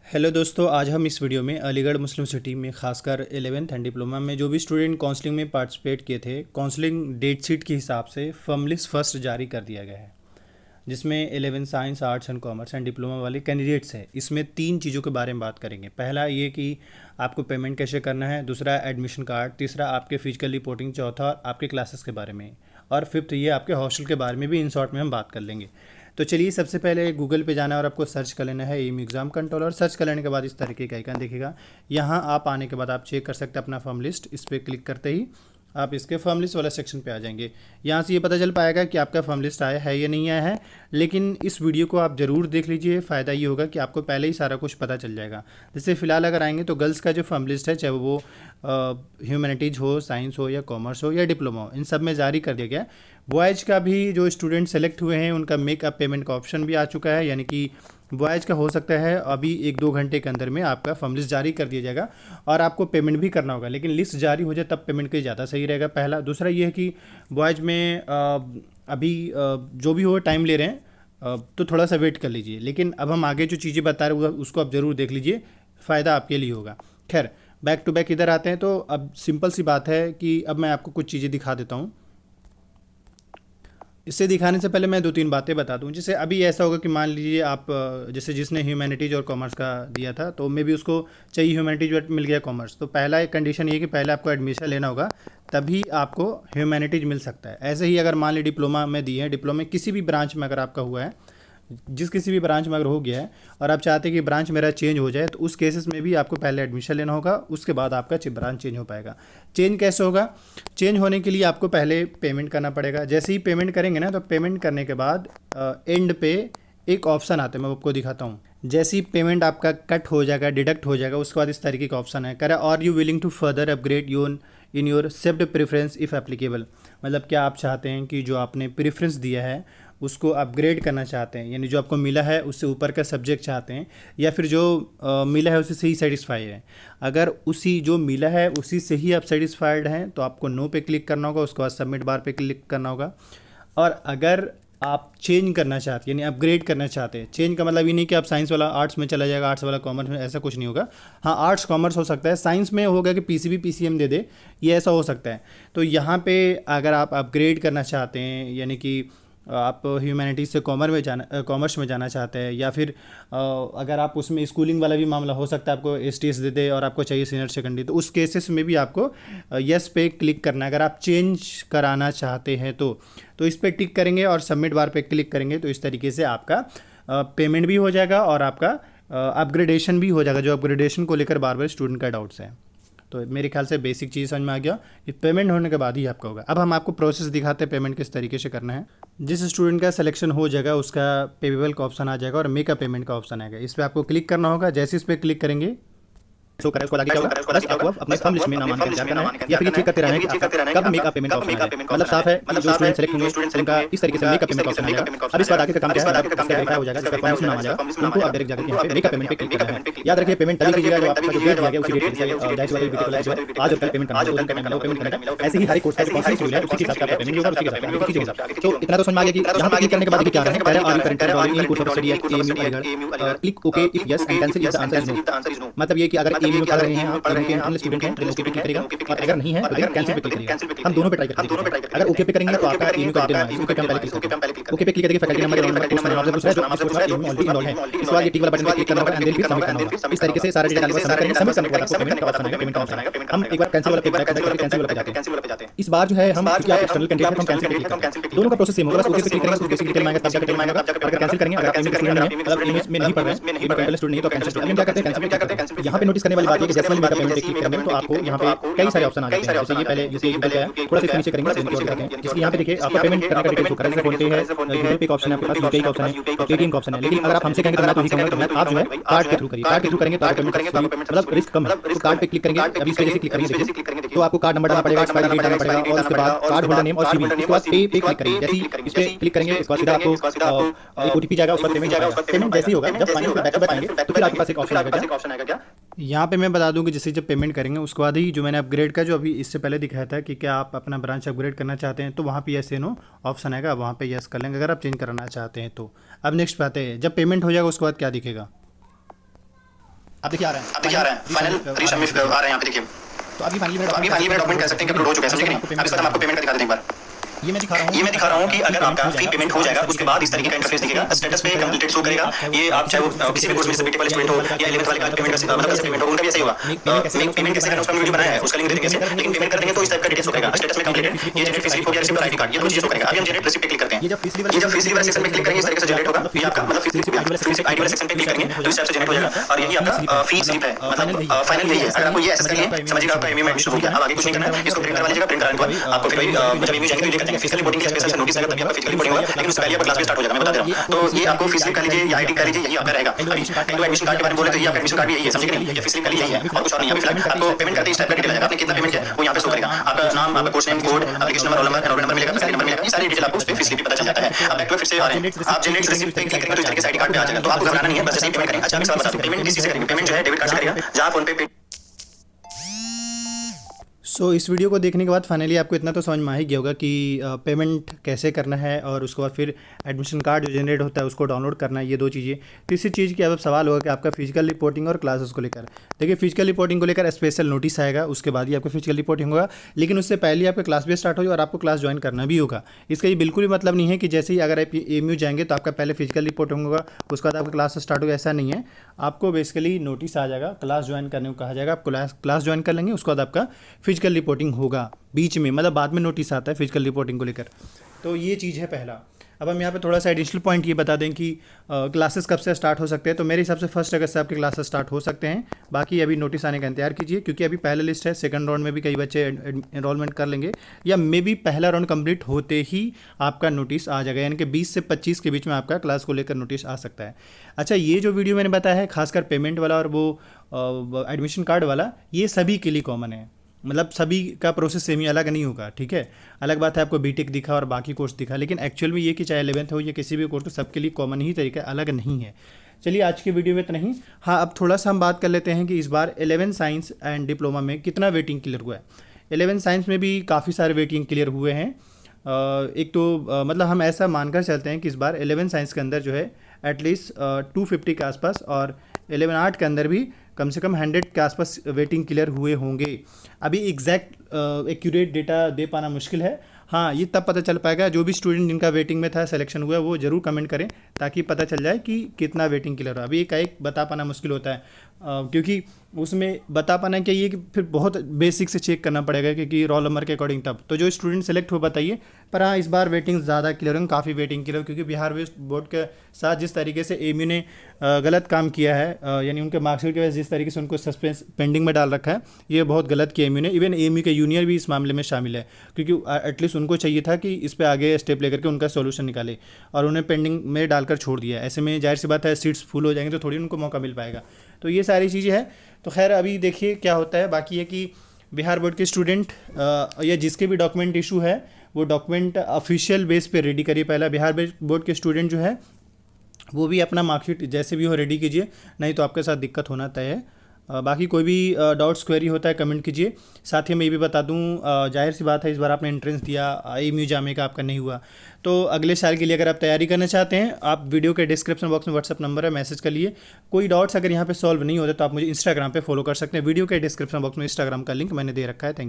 Hello दोस्तों, आज हम इस वीडियो में अलीगढ़ मुस्लिम सिटी में खासकर 11th एंड डिप्लोमा में जो भी स्टूडेंट काउंसलिंग में पार्टिसिपेट किए थे, काउंसलिंग डेट शीट के हिसाब से फर्म लिस्ट फर्स्ट जारी कर दिया गया है, जिसमें 11 science, arts and commerce and diploma वाले कैंडिडेट्स हैं। इसमें 3 चीज़ों के बारे में बात करेंगे। पहला ये कि आपको पेमेंट कैसे करना है, दूसरा एडमिशन कार्ड, तीसरा आपके फिजिकल रिपोर्टिंग, चौथा आपके क्लासेस के बारे में, और फिफ्थ ये आपके हॉस्टल के बारे में भी इन शॉर्ट में हम बात कर लेंगे। तो चलिए, सबसे पहले गूगल पे जाना है और आपको सर्च कर लेना है एम एग्ज़ाम कंट्रोलर। सर्च कर लेने के बाद इस तरीके का आइकन दिखेगा। यहाँ आप आने के बाद आप चेक कर सकते हैं अपना फॉर्म लिस्ट। इस पर क्लिक करते ही आप इसके फॉर्म लिस्ट वाला सेक्शन पे आ जाएंगे। यहाँ से ये पता चल पाएगा कि आपका फॉर्म लिस्ट आया है या नहीं आया है, लेकिन इस वीडियो को आप ज़रूर देख लीजिए। फ़ायदा ये होगा कि आपको पहले ही सारा कुछ पता चल जाएगा। जैसे फ़िलहाल अगर आएंगे तो गर्ल्स का जो फॉर्म लिस्ट है, चाहे वो ह्यूमैनिटीज़ हो, साइंस हो या कॉमर्स हो या डिप्लोमा हो, इन सब में जारी कर दिया गया। बॉयज़ का भी जो स्टूडेंट सेलेक्ट हुए हैं उनका मेकअप पेमेंट का ऑप्शन भी आ चुका है, यानी कि बॉयज़ का हो सकता है अभी 1-2 घंटे के अंदर में आपका फॉर्म लिस्ट जारी कर दिया जाएगा और आपको पेमेंट भी करना होगा, लेकिन लिस्ट जारी हो जाए तब पेमेंट के ज़्यादा सही रहेगा। पहला। दूसरा ये है कि बॉयज़ में अभी जो भी हो टाइम ले रहे हैं, तो थोड़ा सा वेट कर लीजिए, लेकिन अब हम आगे जो चीज़ें बता रहे हैं उसको आप ज़रूर देख लीजिए, फ़ायदा आपके लिए होगा। खैर, बैक टू बैक इधर आते हैं। तो अब सिंपल सी बात है कि अब मैं आपको कुछ चीज़ें दिखा देता हूँ। इससे दिखाने से पहले मैं 2-3 बातें बता दूं। जैसे अभी ऐसा होगा कि मान लीजिए आप जैसे जिसने ह्यूमैनिटीज़ और कॉमर्स का दिया था, तो मे भी उसको चाहिए ह्यूमैनिटीज़ बट मिल गया कॉमर्स, तो पहला एक कंडीशन ये है कि पहले आपको एडमिशन लेना होगा, तभी आपको ह्यूमैनिटीज़ मिल सकता है। ऐसे ही अगर मान ली डिप्लोमा में दिए हैं, डिप्लोमा में किसी भी ब्रांच में अगर आपका हुआ है, किसी भी ब्रांच में अगर हो गया है और आप चाहते हैं कि ब्रांच मेरा चेंज हो जाए, तो उस केसेस में भी आपको पहले एडमिशन लेना होगा, उसके बाद आपका ब्रांच चेंज हो पाएगा। चेंज कैसे होगा? चेंज होने के लिए आपको पहले पेमेंट करना पड़ेगा। जैसे ही पेमेंट करेंगे ना, तो पेमेंट करने के बाद एंड पे एक ऑप्शन आता है, मैं आपको दिखाता हूँ। जैसे ही पेमेंट आपका कट हो जाएगा, डिडक्ट हो जाएगा, उसके बाद इस तरीके का ऑप्शन है, कह रहा है are you willing to further upgrade your in your saved preference if applicable. मतलब क्या आप चाहते हैं कि जो आपने प्रेफरेंस दिया है उसको अपग्रेड करना चाहते हैं, यानी जो आपको मिला है उससे ऊपर का सब्जेक्ट चाहते हैं, या फिर जो मिला है उसी से ही सेटिस्फाइड है। अगर उसी जो मिला है उसी से ही आप सेटिस्फाइड हैं तो आपको नो पे क्लिक करना होगा, उसके बाद सबमिट बार पे क्लिक करना होगा। और अगर आप चेंज करना चाहते हैं, यानी अपग्रेड करना चाहते हैं, चेंज का मतलब ये नहीं कि आप साइंस वाला आर्ट्स में चला जाएगा, आर्ट्स वाला कॉमर्स में, ऐसा कुछ नहीं होगा। हाँ, आर्ट्स कॉमर्स हो सकता है, साइंस में होगा कि पीसीबी पीसीएम दे दे, ये ऐसा हो सकता है। तो यहाँ पे अगर आप अपग्रेड करना चाहते हैं, यानी कि आप ह्यूमैनिटीज़ से कॉमर्स में जाना चाहते हैं, या फिर अगर आप उसमें स्कूलिंग वाला भी मामला हो सकता है, आपको एसटीएस दे दे और आपको चाहिए सीनियर सेकेंडरी, तो उस केसेस में भी आपको यस पे क्लिक करना है। अगर आप चेंज कराना चाहते हैं तो इस पर टिक करेंगे और सबमिट बार पे क्लिक करेंगे, तो इस तरीके से आपका पेमेंट भी हो जाएगा और आपका अपग्रेडेशन भी हो जाएगा, जो अपग्रेडेशन को लेकर बार बार स्टूडेंट का डाउट्स है। तो मेरे ख्याल से बेसिक चीज़ समझ में आ गया कि पेमेंट होने के बाद ही आपका होगा। अब हम आपको प्रोसेस दिखाते हैं पेमेंट किस तरीके से करना है। जिस स्टूडेंट का सिलेक्शन हो जाएगा उसका पेबल का ऑप्शन आ जाएगा और मेक अ पेमेंट का ऑप्शन आएगा। इस पर आपको क्लिक करना होगा। जैसे इस पर क्लिक करेंगे शो करें, उसको आगे क्या होगा, बस आपको अपने फॉर्म लिस्ट में नाम आने का इंतजार करना है, या फिर ये चेक करते रहना है कि आपका कब मेकअप पेमेंट का ऑप्शन आएगा। मतलब साफ है कि जो स्टूडेंट सेलेक्ट होंगे उनका इस तरीके से मेकअप पेमेंट का ऑप्शन आएगा। अब इस बार आगे का काम क्या है, जब उसका वेरीफाई हो जाएगा, जब फॉर्म लिस्ट में नाम आ जाएगा, उनको आप डायरेक्ट जाकर यहाँ पे मेकअप पेमेंट पे क्लिक करना है। याद रखिए, पेमेंट तभी कीजिएगा जब आपका जो डेट दिया गया उसी डेट से, जाहिर सी बात है बीते वाला जो है आज और कल पेमेंट करना है, जो पेमेंट करना है। ऐसे ही हर एक कोर्स का जो कॉस्ट है उसी के हिसाब से आपका पेमेंट होगा, उसी के हिसाब से आगे कीजिएगा। तो इतना तो समझ में आ गया कि यहाँ पे क्लिक करने के बाद क्या है, पहले are you current enrolled in course of study at AMU Aligarh, click okay if yes and cancel if the answer is no. मतलब ये कि अगर एएमयू में पढ़ रहे हैं आप, एएमयू के इंटरनल स्टूडेंट हैं, तो ओके पे क्लिक करेगा, और अगर नहीं है तो देन कैंसिल पे क्लिक करेगा। हम दोनों पे ट्राई करते हैं। अगर ओके पे करेंगे तो आपका एएमयू का डिटेल आएगा, ओके पे हम पहले क्लिक करते हैं। ओके पे क्लिक करके faculty number, roll number, course number आपसे पूछ रहा है, जो इस कोर्स में एएमयू ऑलरेडी इनरोल्ड है। इसके बाद ये टिक वाला बटन पे क्लिक करना होगा एंड देन फिर सबमिट करना होगा। इस तरीके से सारे डेटा डालकर सबमिट करेंगे। सबमिट करने के बाद आपको पेमेंट का ऑप्शन आएगा, पेमेंट का ऑप्शन आएगा। हम एक बार कैंसिल वाला पे बैक करके कैंसिल वाला पे जाते हैं। इस बार जो है हम, क्योंकि आप एक्सटर्नल कैंडिडेट हैं, हम कैंसिल पे क्लिक करते हैं। दोनों का प्रोसेस सेम होगा, बस ओके पे क्लिक करेंगे तो बेसिक डिटेल मांगेगा, तब जाकर डिटेल मांगेगा। अगर कैंसिल करेंगे, अगर आप एएमयू का स्टूडेंट नहीं है, मतलब एएमयू में नहीं पढ़ रहे हैं, एएमयू का स्टूडेंट नहीं है, तो कैंसिल पे क्या करते हैं, कैंसिल पे क्लिक करते हैं। यहाँ पे नोटिस करने वाली बात है कि जैसे ही मेरा पेमेंट पे क्लिक करेंगे तो आपको यहाँ पे कई सारे ऑप्शन आ जाते हैं। जैसे ये पहले यूपीआई गूगल पे है, थोड़ा सा नीचे करेंगे तो दिखाते हैं। इसलिए यहाँ पे देखिए आपको पेमेंट करने का डिटेल शो कर रहा है, फोन पे है, गूगल पे का ऑप्शन है आपके पास, यूपीआई का ऑप्शन है, पेटीएम का ऑप्शन है। लेकिन अगर आप हमसे कहेंगे तो मैं तो यही कहूँगा कि आप जो है कार्ड के थ्रू करिए। कार्ड के थ्रू करेंगे तो आपको पेमेंट मतलब रिस्क कम है, तो कार्ड पे क्लिक करेंगे। अभी इस वजह से क्लिक करेंगे देखिए, तो आपको कार्ड नंबर डालना पड़ेगा, एक्सपायरी डेट डालना पड़ेगा, और उसके बाद कार्ड होल्डर नेम और सीवीवी। उसके बाद पे पे क्लिक करेंगे। जैसे ही इस पे क्लिक करेंगे इसके बाद सीधा आपको एक ओटीपी जाएगा, उसका पेमेंट जाएगा। पेमेंट जैसे ही होगा, जब फाइनल पे बैक टू बैक आएंगे तो फिर आपके पास एक ऑप्शन आएगा क्या, यहाँ पे मैं बता दूं कि जैसे जब पेमेंट करेंगे उसके बाद ही जो मैंने अपग्रेड का जो अभी इससे पहले दिखाया था कि क्या आप अपना ब्रांच अपग्रेड करना चाहते हैं, तो वहाँ पे यस या नो ऑप्शन आएगा, वहाँ पे यस कर लेंगे अगर आप चेंज कराना चाहते हैं तो। अब नेक्स्ट बात है, जब पेमेंट हो जाएगा उसके बाद क्या दिखेगा। आप देखिए आ रहा है, अब देखिए आ रहा है फाइनल रीसबमिट आ रहा है यहाँ पे देखिए। तो अभी फाइनली तो अभी फाइनली मेरा डॉक्यूमेंट कह सकते हैं कि अपलोड हो चुका है, समझे कि नहीं। अब इसका हम आपको पेमेंट का दिखा देते हैं एक बार। ये मैं दिखा रहा हूँ कि अगर आपका फी पेमेंट हो जाएगा उसके बाद इस तरीके का इंटरफेस दिखेगा, स्टेटस पे कंप्लीटेड शो करेगा। ये आप चाहे वो किसी भी कोर्स में से बीटेक वाले स्टूडेंट हो या 11th वाले का पेमेंट का मतलब पेमेंट हो, उनका भी ऐसे ही होगा। पेमेंट कैसे करना उसका वीडियो बनाया है, उसका लिंक दे देंगे ऐसे, लेकिन पेमेंट कर देंगे तो इस टाइप का डिटेल्स शो करेगा, स्टेटस में कंप्लीटेड, ये जनरेट फी स्लिप हो गया, रिसीप्ट और आईडी कार्ड, ये दो चीजें शो करेगा। अभी हम जनरेट रिसीप्ट पे क्लिक करते हैं। ये जब फीस ये जब फीस रिसीप्ट सेक्शन पे क्लिक करेंगे इस तरीके से जनरेट होगा। ये आपका मतलब फीस रिसीप्ट आईडी वाले सेक्शन पे क्लिक करेंगे तो इस टाइप से जनरेट हो जाएगा और यही आपका फी स्लिप है, मतलब फाइनल यही है। अगर आपको ये एक्सेस करिए समझिएगा आपका एमयू एडमिशन हो गया। अब आगे कुछ नहीं करना है, इसको प्रिंट करवा लीजिएगा, प्रिंट कराने के बाद आपको फिर वही जब एमयू जाएंगे तो ये कहते हैं फिजिकल रिपोर्टिंग के स्पेशल नोटिस आएगा, तभी आपका फिजिकल रिपोर्टिंग होगा, लेकिन उससे पहले आपका क्लास भी स्टार्ट हो जाएगा, मैं बता दे रहा हूं। तो ये आपको फीस स्लिप कर लीजिए या आईडी कर लीजिए, यही आपका रहेगा। अभी एडमिशन कार्ड के बारे में बोले तो ये आपका एडमिशन कार्ड भी यही है, समझे कि नहीं। ये फीस स्लिप कर लीजिए यही है और कुछ और नहीं है। अभी फिलहाल आपको पेमेंट करते ही इस टाइप का डिटेल आएगा, आपने कितना पेमेंट किया वो यहाँ पे शो करेगा, आपका नाम, आपका course name, code, application number, roll number, enrolment number मिलेगा, सैलरी नंबर मिलेगा, ये सारी डिटेल आपको उस पे फीस स्लिप पे पता चल जाता है। अब बैक पे फिर से आ रहे हैं, आप जनरेट रिसीप्ट पे क्लिक करेंगे तो इस तरीके से आईडी कार्ड पे आ जाएगा। तो आपको घबराना नहीं है, बस ऐसे ही पेमेंट करेंगे। अच्छा मैं सवाल बता दूं, पेमेंट किसी से करेंगे, पेमेंट जो है डेबिट कार्ड से करेगा, जहां फोन पे इस वीडियो को देखने के बाद फाइनली आपको इतना तो समझ में आ ही गया होगा कि पेमेंट कैसे करना है और उसके बाद फिर एडमिशन कार्ड जो जनरेट होता है उसको डाउनलोड करना है, ये दो चीज़ें। तीसरी चीज़ की अब सवाल होगा कि आपका फिजिकल रिपोर्टिंग और क्लासेस को लेकर। देखिए फिजिकल रिपोर्टिंग को लेकर स्पेशल नोटिस आएगा, उसके बाद ही आपका फिजिकल रिपोर्टिंग होगा, लेकिन उससे पहले आपका क्लास भी स्टार्ट हो जाए और आपको क्लास ज्वाइन करना भी होगा। इसका ये बिल्कुल भी मतलब नहीं है कि जैसे ही अगर आप एमयू जाएंगे तो आपका पहले फिजिकल रिपोर्टिंग होगा उसके बाद आपका क्लास स्टार्ट होगा, ऐसा नहीं है। आपको बेसिकली नोटिस आ जाएगा, क्लास ज्वाइन करने को कहा जाएगा, आप क्लास ज्वाइन कर लेंगे, उसके बाद आपका फिजिकल रिपोर्टिंग होगा बीच में, मतलब बाद में नोटिस आता है फिजिकल रिपोर्टिंग को लेकर। तो ये चीज़ है पहला। अब हम यहाँ पे थोड़ा सा एडिशनल पॉइंट ये बता दें कि क्लासेस कब से स्टार्ट हो सकते हैं। तो मेरे हिसाब से 1 अगस्त से आपके क्लासेस स्टार्ट हो सकते हैं। बाकी अभी नोटिस आने का इंतजार कीजिए, क्योंकि अभी पहला लिस्ट है, सेकंड राउंड में भी कई बच्चे एनरोलमेंट कर लेंगे, या मे बी पहला राउंड कंप्लीट होते ही आपका नोटिस आ जाएगा, यानी कि 20 से 25 के बीच में आपका क्लास को लेकर नोटिस आ सकता है। अच्छा, ये जो वीडियो मैंने बताया है खासकर पेमेंट वाला और वो एडमिशन कार्ड वाला, ये सभी के लिए कॉमन है, मतलब सभी का प्रोसेस सेम ही, अलग नहीं होगा, ठीक है। अलग बात है आपको बीटेक दिखा और बाकी कोर्स दिखा, लेकिन एक्चुअल में ये कि चाहे 11th हो या किसी भी कोर्स को, सबके लिए कॉमन ही तरीका, अलग नहीं है। चलिए आज की वीडियो में इतना ही। हाँ, अब थोड़ा सा हम बात कर लेते हैं कि इस बार 11 साइंस एंड डिप्लोमा में कितना वेटिंग क्लियर हुआ है। 11 साइंस में भी काफ़ी सारे वेटिंग क्लियर हुए हैं। एक तो मतलब हम ऐसा मानकर चलते हैं कि इस बार 11 साइंस के अंदर जो है एटलीस्ट 250 के आसपास, और 11 आर्ट के अंदर भी कम से कम 100 के आसपास वेटिंग क्लियर हुए होंगे। अभी एग्जैक्ट एक्यूरेट डेटा दे पाना मुश्किल है। हाँ, ये तब पता चल पाएगा, जो भी स्टूडेंट जिनका वेटिंग में था, सिलेक्शन हुआ, वो जरूर कमेंट करें ताकि पता चल जाए कि कितना वेटिंग क्लियर हुआ। अभी एक बता पाना मुश्किल होता है, क्योंकि उसमें बता पाना क्या, ये कि फिर बहुत बेसिक से चेक करना पड़ेगा, क्योंकि रोल नंबर के अकॉर्डिंग तब तो जो स्टूडेंट सेलेक्ट हो बताइए। पर हाँ, इस बार वेटिंग ज़्यादा क्लियर होंगे, काफ़ी वेटिंग क्लियर, क्योंकि बिहार बोर्ड के साथ जिस तरीके से एमयू ने गलत काम किया है, यानी उनके मार्कशीट की वजह से जिस तरीके से उनको सस्पेंस पेंडिंग में डाल रखा है, ये बहुत गलत किया एमयू ने। इवन एमयू के जूनियर भी इस मामले में शामिल है, क्योंकि एटलीस्ट उनको चाहिए था कि इस पर आगे स्टेप लेकर के उनका सोल्यूशन निकाले, और उन्हें पेंडिंग में डालकर छोड़ दिया। ऐसे में जाहिर सी बात है, सीट्स फुल हो जाएंगे तो थोड़ी उनको मौका मिल पाएगा। तो ये सारी चीज़ें हैं। तो खैर अभी देखिए क्या होता है। बाकी है कि बिहार बोर्ड के स्टूडेंट या जिसके भी डॉक्यूमेंट इशू है, वो डॉक्यूमेंट ऑफिशियल बेस पे रेडी करिए। पहला बिहार बोर्ड के स्टूडेंट जो है वो भी अपना मार्कशीट जैसे भी हो रेडी कीजिए, नहीं तो आपके साथ दिक्कत होना तय है। बाकी कोई भी डाउट्स क्वेरी होता है कमेंट कीजिए। साथ ही मैं ये भी बता दूं, जाहिर सी बात है इस बार आपने एंट्रेंस दिया, एमयू जामे का आपका नहीं हुआ, तो अगले साल के लिए अगर आप तैयारी करना चाहते हैं, आप वीडियो के डिस्क्रिप्शन बॉक्स में व्हाट्सअप नंबर है, मैसेज कर लिए। कोई डाउट्स अगर यहाँ पे सॉल्व नहीं होते तो आप मुझे इंस्टाग्राम पे फॉलो कर सकते हैं। वीडियो के डिस्क्रिप्शन बॉक्स में इंस्टाग्राम का लिंक मैंने दे रखा है। Thank you.